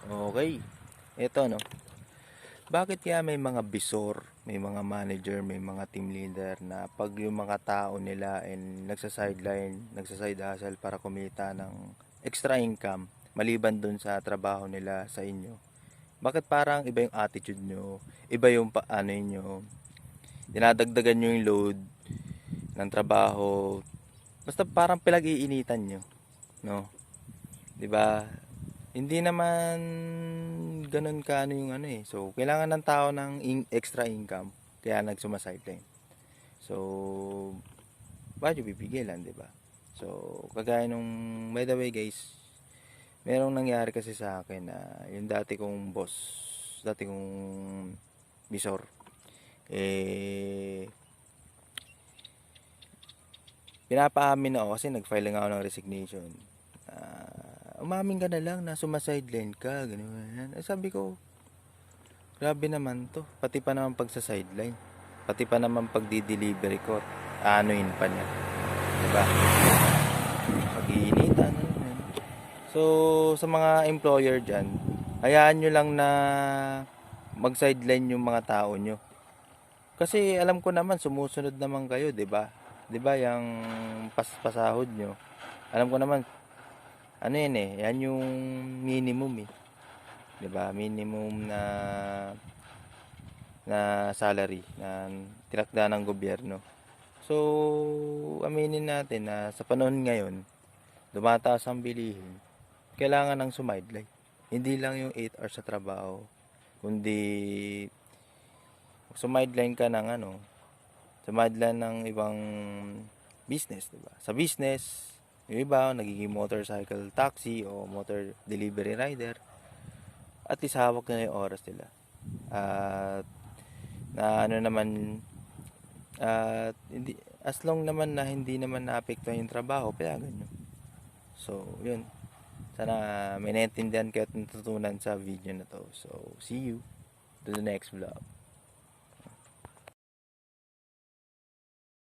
Okay. Ito no. Bakit kaya may mga bisor, may mga manager, may mga team leader na pag yung mga tao nila and nagsaside hustle para kumita ng extra income maliban dun sa trabaho nila sa inyo? Bakit parang iba yung attitude nyo, iba yung paano nyo, dinadagdagan nyo yung load ng trabaho, basta parang pinag-iinitan nyo, no? 'Di ba? Hindi naman ganun ka ano yung ano eh. So, kailangan ng tao ng extra income. Kaya nagsuma-sideline. So, bakit yung pipigilan, di ba? So, kagaya nung, by the way guys, merong nangyari kasi sa akin na yung dati kong boss, dati kong bisor, eh, pinapaamin ako kasi nag-file lang ako ng resignation. Umamin ka na lang na sumasideline ka, gano'n. Sabi ko, grabe naman to. Pati pa naman pag sa sideline. Pati pa naman pag di-delivery ko. Anuin pa niya. Diba? Pag-iinitan. Ano yan. So, sa mga employer dyan, hayaan nyo lang na mag-sideline yung mga tao nyo. Kasi alam ko naman, sumusunod naman kayo, diba? Diba, yung pasahod nyo. Alam ko naman, ano yan eh, yan yung minimum eh. 'Di ba? Minimum na salary na tinakda ng gobyerno. So, aminin natin na sa panahon ngayon, dumataas ang bilihin, kailangan ng sumideline. Hindi lang yung 8 hours sa trabaho, kundi sumideline ka ng ano, sumideline ng ibang business, 'di ba? Sa business, yung iba nagiging motorcycle taxi o motor delivery rider. At least hawak na yung oras nila. At na ano naman, at hindi, as long naman na hindi naman naapektuhan yung trabaho, payagan nyo. So, yun. Sana may naintindihan kayo at natutunan sa video na to. So, see you to the next vlog.